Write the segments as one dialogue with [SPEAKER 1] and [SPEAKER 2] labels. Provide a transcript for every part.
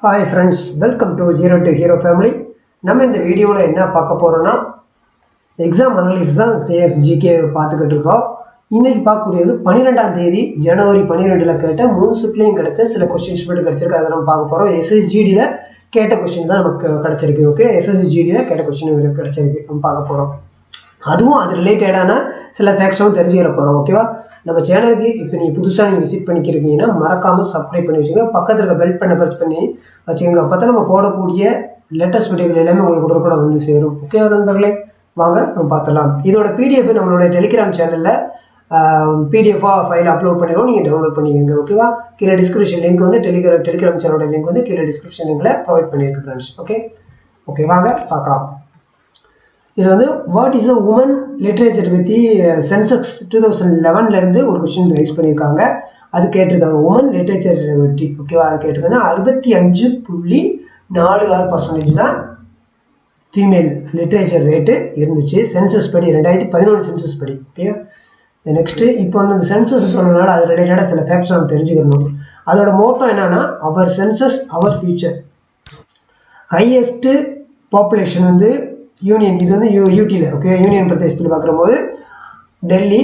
[SPEAKER 1] Hi friends, welcome to Zero to Hero family. நம்ம இந்த வீடியோல என்ன பார்க்க போறோம்னா எக்ஸாம் அனாலிசிஸ் தான் SSG பார்த்துக்கிட்டு இருக்கோம். இன்னைக்கு பார்க்கக்கூடியது 12ஆம் தேதி ஜனவரி 12ல கேட்ட 3 ஷிப்ட்லயும் கிடைச்ச சில क्वेश्चंस மட்டும் கிடைச்சிருக்கு. அதை நம்ம பார்க்க போறோம். SSGD-ல கேட்ட क्वेश्चन தான் நமக்கு கிடைச்சிருக்கு. ஓகே, SSGD-ல கேட்ட क्वेश्चन கிடைச்சிருக்கு. நம்ம பார்க்க போறோம். அதுவும் அது ரிலேட்டடான சில ஃபேக்ட்ஸும் தெரிஞ்சுக்கிற போறோம். ஓகேவா? நம்ம சேனலுக்கு இப்போ நீங்கள் புதுசாக நீங்கள் விசிட் பண்ணிக்கிறீங்கன்னா மறக்காமல் சப்ஸ்கிரைப் பண்ணி வச்சுங்க. பக்கத்தில் இருக்க பெல் பண்ண ப்ரெஸ் பண்ணி வச்சுக்கோங்க. அப்போ தான் நம்ம போடக்கூடிய லேட்டஸ்ட் வீடியோகள் எல்லாமே உங்களுக்கு கூட வந்து சேரும். ஓகே நண்பர்களே, வாங்க நம்ம பார்த்துடலாம். இதோட PDF நம்மளோட டெலிகிராம் சேனலில் PDF-ஆக ஃபைல் அப்லோட் பண்ணிடுவோம். நீங்கள் டவுன்லோட் பண்ணிக்கோங்க. ஓகேவா? கீழே டிஸ்கிரிப்ஷன் லிங்க் வந்து டெலிகிராம் சேனலோட லிங்க் வந்து கீழே டிஸ்கிரிப்ஷன் லிங்கில் ப்ரொவைட் பண்ணியிருக்கு ஃப்ரெண்ட்ஸ். ஓகே வாங்க பார்க்கலாம். இது வந்து what is the woman literature பற்றி சென்செக்ஸ் 2011 இருந்து ஒரு கொஸ்டின் ரைஸ் பண்ணியிருக்காங்க. அது கேட்டிருக்காங்க உமன் லிட்ரேச்சர் பற்றி. ஓகேவா? அது கேட்டிருக்காங்க. 65.46% தான் ஃபீமேல் லிட்ரேச்சர் ரேட்டு இருந்துச்சு சென்சஸ் படி, 2011 சென்சஸ் படி. ஓகே, நெக்ஸ்ட் இப்போ வந்து அந்த சென்சஸ் சொன்னதுனால அது ரிலேட்டடாக சில ஃபேக்ட்ஸ் நம்ம தெரிஞ்சுக்கணும். அதோட மோட்டோ என்னன்னா our census our future. Highest population வந்து யூனியன், இது வந்து யூடியில். ஓகே, யூனியன் பிரதேசத்தில் பார்க்கும்போது டெல்லி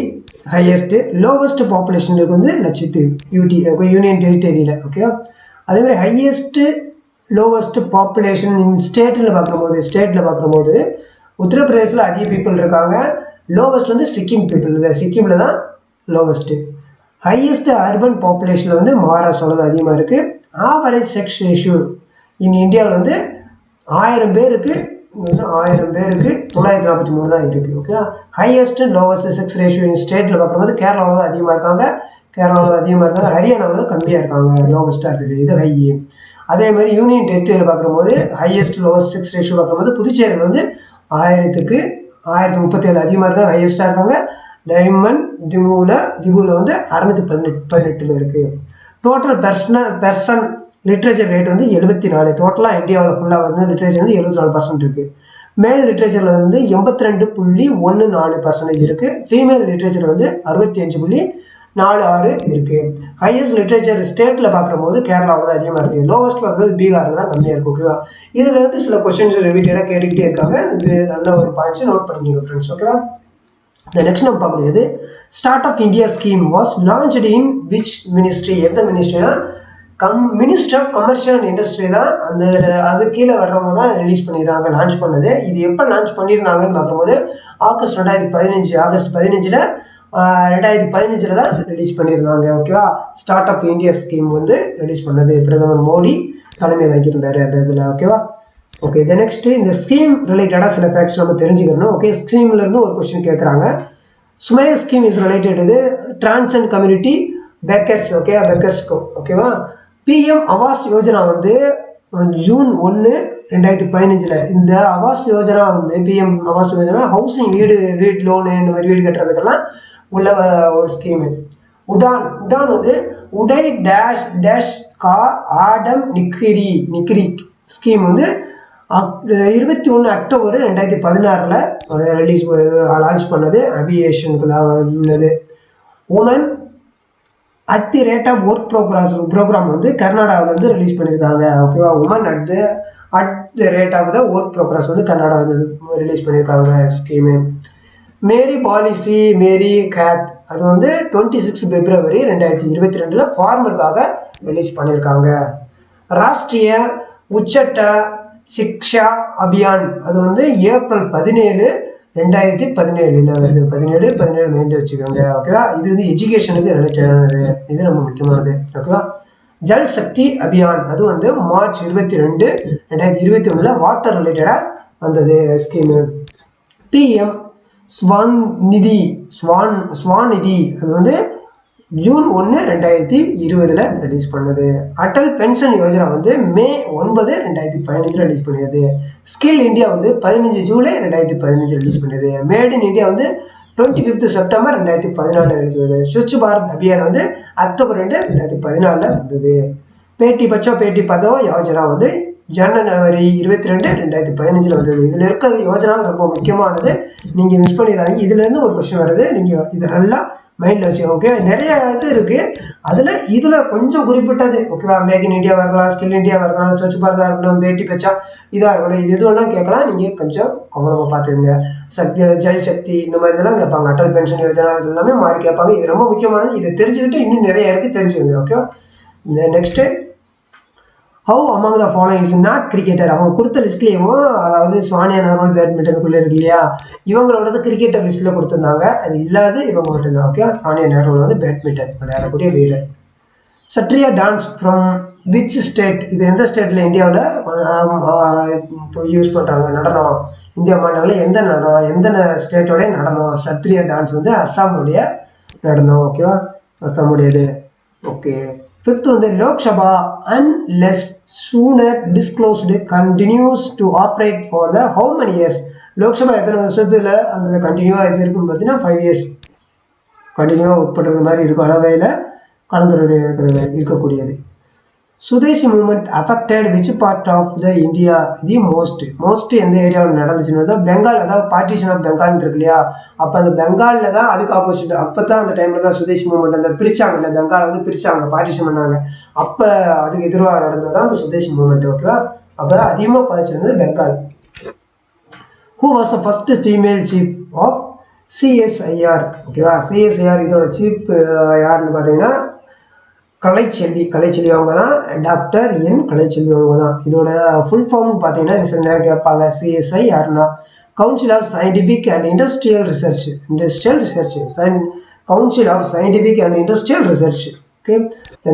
[SPEAKER 1] ஹையஸ்ட், லோவஸ்ட் பாப்புலேஷன் இருக்கு வந்து லட்சத்தீவு யூடி. ஓகே, யூனியன் டெரிட்டரியில். ஓகே, அதே மாதிரி ஹையஸ்ட் லோவஸ்ட் பாப்புலேஷன் இன் ஸ்டேட்டில் பார்க்கும்போது உத்தரப்பிரதேசில் அதிக பீப்புள் இருக்காங்க. லோவஸ்ட் வந்து சிக்கிம் பீப்புள், சிக்கிமில் தான் லோவஸ்ட்டு. ஹையஸ்ட் அர்பன் பாப்புலேஷனில் வந்து மகாராஷ்டிராவில் தான் அதிகமாக இருக்குது. ஆவரேஜ் செக்ஸ் ரேஷியோ இன் இந்தியாவில் வந்து 1000 பேருக்கு 943 தான் இருக்குது. Okay, highest lowest sex ratio இன் ஸ்டேட்டில் பார்க்கும்போது கேரளாவில் தான் அதிகமாக இருக்காங்க. ஹரியானாவில் தான் கம்மியாக இருக்காங்க, லோவஸ்ட்டாக இருக்குது. இது ஹை. அதே மாதிரி யூனியன் டெரிட்டரியில் பார்க்கும்போது ஹையஸ்ட் லோவஸ்ட் செக்ஸ் ரேஷியோ பார்க்கும்போது புதுச்சேரியில் வந்து 1000க்கு 1037 அதிகமாக இருக்காங்க, ஹையஸ்ட்டாக இருக்காங்க. திபுவில் வந்து 618 இருக்குது. டோட்டல் பெர்சன் லிட்ரேச்சர் ரேட் வந்து 74. டோட்டலாக இந்தியாவில் ஃபுல்லாக வந்து லிட்ரேச்சர் வந்து 74% இருக்குது. மேல் லிட்ரேச்சரில் வந்து 82.14% இருக்குது. ஃபீமேல் லிட்ரேச்சர் வந்து 65.46 இருக்குது. ஹையஸ்ட் லிட்ரேச்சர் ஸ்டேட்டில் பார்க்கும்போது கேரளாவில் தான் அதிகமாக இருக்குது. லோவஸ்ட் பார்க்கும்போது பீகாரில் தான் கம்மியாக இருக்குது. ஓகேவா? இதில் வந்து சில கொஸ்டின்ஸ் ரிப்பீட்டடாக கேட்டுக்கிட்டே இருக்காங்க. இது நல்ல ஒரு பாயிண்ட்ஸ் நோட் பண்ணிக்கோங்க ஃப்ரெண்ட்ஸ். ஓகேவா? இந்த நெக்ஸ்ட் நம்ம பார்க்கக்கூடியது start up India scheme was launched in which ministry. எந்த மினிஸ்ட்ரினா minister of commercial and industry தான். அது கீழே வர்றவங்க தான் ரிலீஸ் பண்ணியிருந்தாங்க, லான்ச் பண்ணது. இது எப்போ லான்ச் பண்ணியிருந்தாங்கன்னு பார்க்கும்போது ஆகஸ்ட் 2015 2015 தான் ரிலீஸ் பண்ணியிருந்தாங்க. ஓகேவா? ஸ்டார்ட் அப் இந்தியா ஸ்கீம் வந்து ரிலீஸ் பண்ணது பிரதமர் மோடி தலைமை தாங்கியிருந்தாரு அந்த இதில். ஓகேவா? ஓகே, இது நெக்ஸ்ட் இந்த ஸ்கீம் ரிலேட்டடாக சில ஃபேக்ட்ஸ் நம்ம தெரிஞ்சுக்கணும். ஓகே, ஸ்கீம்ல இருந்து ஒரு கொஸ்டின் கேட்குறாங்க. சுமையா ஸ்கீம் இஸ் ரிலேட்டட் இது டிரான்சென்ட் கம்யூனிட்டி பேக்கர்ஸ். ஓகே, பேக்கர்ஸ்க்கு. ஓகேவா? PM ஆவாஸ் யோஜனா வந்து ஜூன் 1, 2015 இந்த ஆவாஸ் யோஜனா வந்து PM ஆவாஸ் யோஜனா ஹவுசிங் வீடு லோனு இந்த மாதிரி வீடு கட்டுறதுக்கெல்லாம் உள்ள ஒரு ஸ்கீமு. உடான் வந்து உடை டேஷ் கா ஆடம் நிக்கிரி ஸ்கீம் வந்து 21 அக்டோபர் 2016 லான்ச் பண்ணது. அவியேஷனுக்குள்ள உள்ளது. Woman at the rate of work program வந்து கர்நாடகாவில் வந்து ரிலீஸ் பண்ணியிருக்காங்க. ஓகேவா? Woman at the rate of the work progress வந்து கர்நாடகாவில் ரிலீஸ் பண்ணியிருக்காங்க ஸ்கீமு. மேரி கேத் அது வந்து 26 பிப்ரவரி 2022 ஃபார்மருக்காக ரிலீஸ் பண்ணியிருக்காங்க. ராஷ்ட்ரிய உச்சட்ட சிக்ஷா அபியான் அது வந்து ஏப்ரல் 17, 2017 வருது. 17 மைண்ட் வச்சுக்கோங்க. ஓகேவா? இது வந்து எஜுகேஷனுக்கு ரிலேட்டடானது, இது ரொம்ப முக்கியமானது. ஓகேவா? ஜல் சக்தி அபியான் அது வந்து மார்ச் 22, 2021 வாட்டர் ரிலேட்டடாக வந்தது ஸ்கீமு. PM ஸ்வான் நிதி அது வந்து ஜூன் 1, 2020 ரிலீஸ் பண்ணது. அடல் பென்ஷன் யோஜனா வந்து மே 9, 2015 ரிலீஸ் பண்ணியது. ஸ்கில் இந்தியா வந்து 15 ஜூலை 2015 ரிலீஸ் பண்ணது. மேட் இன் இந்தியா வந்து 25 செப்டம்பர் 2014 ரிலீஸ் பண்ணது. ஸ்வச் பாரத் அபியான் வந்து அக்டோபர் 2, 2014 வந்தது. பேட்டி பச்சோ பேட்டி பதோ யோஜனா வந்து ஜனவரி 22, 2015 வந்தது. இதுல இருக்க யோஜனா ரொம்ப முக்கியமானது, நீங்க மிஸ் பண்ணிடுறாங்க. இதுல இருந்து ஒரு கொஸ்டின் வருது, நீங்க இதை நல்லா மைண்டில் வச்சுக்கோங்க. ஓகே, நிறைய இது இருக்குது. இதில் கொஞ்சம் குறிப்பிட்டது ஓகேவா, மேக் இன் இந்தியாவாக இருக்கலாம், ஸ்கில் இந்தியாவாக இருக்கலாம், ஸ்வச் பாரதா இருக்கட்டும், பேட்டி பச்சா இதாக இருக்கணும். இது எது வேணாலும் கேட்கலாம். நீங்கள் கொஞ்சம் கவனமாக பார்த்துக்கோங்க. ஜல் சக்தி இந்த மாதிரி இதெல்லாம் கேட்பாங்க. அட்டல் பென்ஷன் யோஜனா இது எல்லாமே மாறி கேட்பாங்க. இது ரொம்ப முக்கியமானது. இதை தெரிஞ்சுக்கிட்டு இன்னும் நிறைய இருக்குது, தெரிஞ்சுக்கோங்க. ஓகேவா. Next, how among the following is not cricketer. அவங்க கொடுத்த லிஸ்ட்லேயும், அதாவது சானியா நார்மல் பேட்மிண்டனுக்குள்ளே இருக்கு இல்லையா, இவங்களோடது கிரிக்கெட்டர் லிஸ்ட்டில் கொடுத்துருந்தாங்க. அது இல்லாத இவங்க மட்டும்தான். ஓகே, சானியா நேர்வால் வந்து பேட்மிண்டன் விளையாடக்கூடிய வீரர். சட்ரியா டான்ஸ் ஃப்ரம் விச் ஸ்டேட். இது எந்த ஸ்டேட்டில் இந்தியாவில் இப்போ யூஸ் பண்ணுறாங்க நடனம்? இந்தியா மாநிலங்களில் எந்த நடனம், எந்த ஸ்டேட்டோடைய நடனம்? சத்ரியா டான்ஸ் வந்து அஸ்ஸாமுடைய நடனம். ஓகேவா, அஸ்ஸாமுடையது. ஓகே. ஃபிஃப்த் வந்து Lok Sabha unless sooner disclosed continues to operate for the how many years. Lok Sabha எத்தனை வருஷத்துல அந்த கண்டினியூவாக இது இருக்குன்னு பார்த்தீங்கன்னா 5 years கண்டினியூவாக உட்படுற மாதிரி இருக்கும். அளவையில் கலந்துரையாடல் இருக்கக்கூடியது. Swadeshi movement affected which part of the India the most எந்த ஏரியாவில் நடந்துச்சுன்னா பெங்கால், அதாவது பார்ட்டிஷன் ஆஃப் பெங்கால் இருக்கு இல்லையா, அப்போ அந்த பெங்காலில் தான் அதுக்கு ஆப்போசிட். அப்போ தான் அந்த டைமில் தான் சுதேசி மூவ்மெண்ட் அந்த பிரிச்சாங்க இல்லை, பெங்காலை வந்து பிரிச்சாங்க, பார்ட்டிஷன் பண்ணாங்க. அப்போ அதுக்கு எதிராக நடந்தது தான் அந்த சுதேசி மூவ்மெண்ட். ஓகேவா. அப்போ அதிகமாக பாதிச்சிருந்தது Bengal. Who was the first female chief of CSIR. ஓகேவா. சிஎஸ்ஐஆர் இதோட சீஃப் யாருன்னு பார்த்தீங்கன்னா கலைச்செல்வி அவங்க தான். டாக்டர் என் கலைச்செல்வி அவங்க தான். இதோட ஃபுல் ஃபார்ம் பார்த்தீங்கன்னா சில நேரம் கேட்பாங்க. சிஎஸ்ஐ யாருன்னா council of scientific and industrial research. Council of scientific and industrial research. Okay.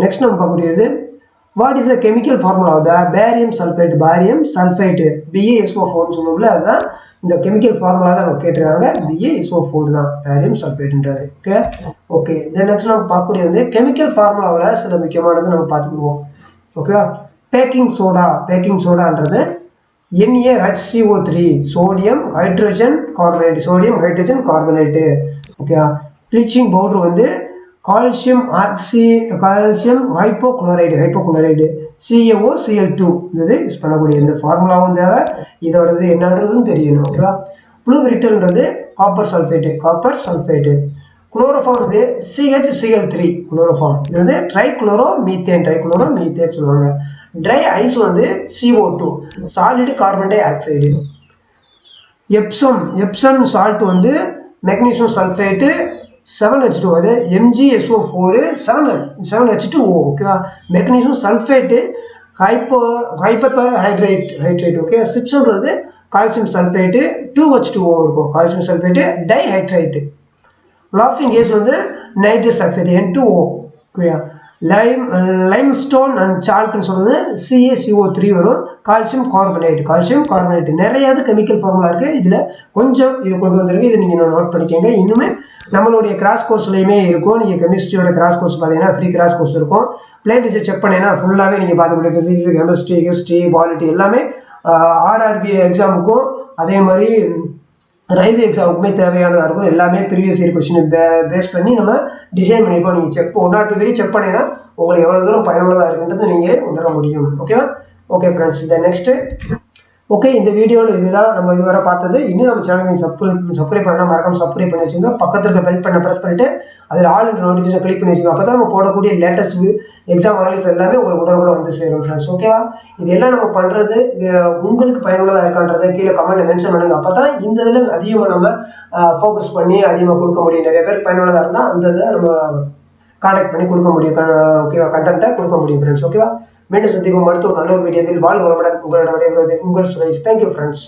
[SPEAKER 1] Next நம்ம பார்க்கக்கூடியது, what is the chemical formula of the barium sulphate. Barium sulphate BaSO4 சொல்லுவோம்ல, அதுதான் இந்த கெமிக்கல் ஃபார்முலா தான் நம்ம கேட்டிருக்காங்க. BaSO4 தான் பேரியம் சல்ஃபைட்ன்றது. ஓகே. ஓகே. நெக்ஸ்ட் நம்ம பார்க்கக்கூடிய வந்து கெமிக்கல் ஃபார்முலாவில் சில முக்கியமானது நம்ம பார்த்துக்குவோம். ஓகேவா. பேக்கிங் சோடான்றது NaHCO3 சோடியம் ஹைட்ரஜன் கார்பனேட்டு. ஓகேவா. ப்ளீச்சிங் பவுடர் வந்து கால்சியம் ஹைப்போகுளோரைடு CaOCl2 இது யூஸ் பண்ணக்கூடிய இந்த ஃபார்முலாவும் தேவை. இதோடது என்னன்றதும் தெரியணும். ஓகேவா. ப்ளூ பிரிட்டல்ன்றது காப்பர் சல்ஃபேட்டு. குளோரோஃபார்ம் வந்து CHCl3 குளோரோஃபார்ம். இது வந்து ட்ரைகுளோரோ மீத்தேன் சொல்லுவாங்க. ட்ரை ஐஸ் வந்து CO2 solid carbon dioxide. Epsom salt வந்து மெக்னீசியம் சல்ஃபேட்டு 7H2, அது MgSO4 7H2O. ஓகேவா. Magnesium sulphate hydrate. ஓகே. சிப்ஸ்ன்றது கால்சியம் சல்ஃபேட்டு 2H2O இருக்கும். Calcium sulphate dihydrate. லாஃபிங் கேஸ் வந்து நைட்ரஸ் ஆக்சைடு N2O. ஓகேயா. லைம்ஸ்டோன் அண்ட் சால்ட்னு சொல்றது CaCO3 வரும். Calcium carbonate. நிறைய கெமிக்கல் ஃபார்முலா இருக்கு. இதுல கொஞ்சம் இது கொண்டு வந்திருக்கு. இதை நீங்க நோட் பண்ணிக்கோங்க. இன்னுமே நம்மளுடைய கிராஸ் கோர்ஸ்லயுமே இருக்கும். நீங்க கெமிஸ்ட்ரியோட கிராஸ் கோர்ஸ் பார்த்தீங்கன்னா ஃப்ரீ கிராஸ் கோர்ஸ் இருக்கும். பிளேலிஸ்ட் செக் பண்ணீங்கன்னா ஃபுல்லாவே நீங்க பார்க்க முடியும். பிசிக்ஸ், கெமிஸ்ட்ரி, ஹிஸ்ட்ரி, பாலிட்டி எல்லாமே RRB எக்ஸாமுக்கும் அதே மாதிரி ரயில்வே எக்ஸாமுக்குமே தேவையானதாக இருக்கும். எல்லாமே ப்ரீவியஸ் இயர் கொஸ்டின் பேஸ் பண்ணி நம்ம டிசைன் பண்ணிப்போம். நீங்கள் 1 or 2 வீடியோ செக் பண்ணீங்கன்னா உங்களுக்கு எவ்வளோ தூரம் பயனுள்ளதாக இருக்குன்றது நீங்களே உணர முடியும். ஓகேவா. ஓகே ஃப்ரெண்ட்ஸ், இந்த நெக்ஸ்ட்டு ஓகே, இந்த வீடியோவில் இதுதான் நம்ம இதுவரை பார்த்தது. இன்னும் நம்ம சேனல் சப்ஸ்கிரைப் பண்ணால் மறக்காம சப்ஸ்கிரைப் பண்ணி வச்சுங்க. பக்கத்தில் இருக்க பெல் பண்ண ப்ரெஸ் பண்ணிட்டு அதில் ஆல் நோட்டிஃபிகேஷன் கிளிக் பண்ணி வச்சுக்கோங்க. அப்போ தான் நம்ம போடக்கூடிய லேட்டஸ்ட் எக்ஸாம் அனாலிசிஸ் எல்லாமே உங்களுக்கு உடனுக்குள்ள வந்து சேரும் ஃப்ரெண்ட்ஸ். ஓகேவா. இதெல்லாம் நம்ம பண்ணுறது உங்களுக்கு பயனுள்ளதாக இருக்கான்றதை கீழே கமெண்ட்ல மென்ஷன் பண்ணுங்க. அப்போ தான் இந்த இதில் அதிகமாக நம்ம ஃபோக்கஸ் பண்ணி அதிகமாக கொடுக்க முடியும். நிறைய பேர் பயனுள்ளதாக இருந்தால் அந்த இதை நம்ம கான்டாக்ட் பண்ணி கொடுக்க முடியும். ஓகேவா. கண்டென்ட்டை கொடுக்க முடியும் ஃப்ரெண்ட்ஸ். ஓகேவா. மீண்டும் சந்திப்போம் அடுத்த ஒரு நல்ல ஒரு வீடியோவில். வாழ்க வளமுடன். உங்களோட விடைபெறுவது உங்கள் சுரேஷ். Thank you friends.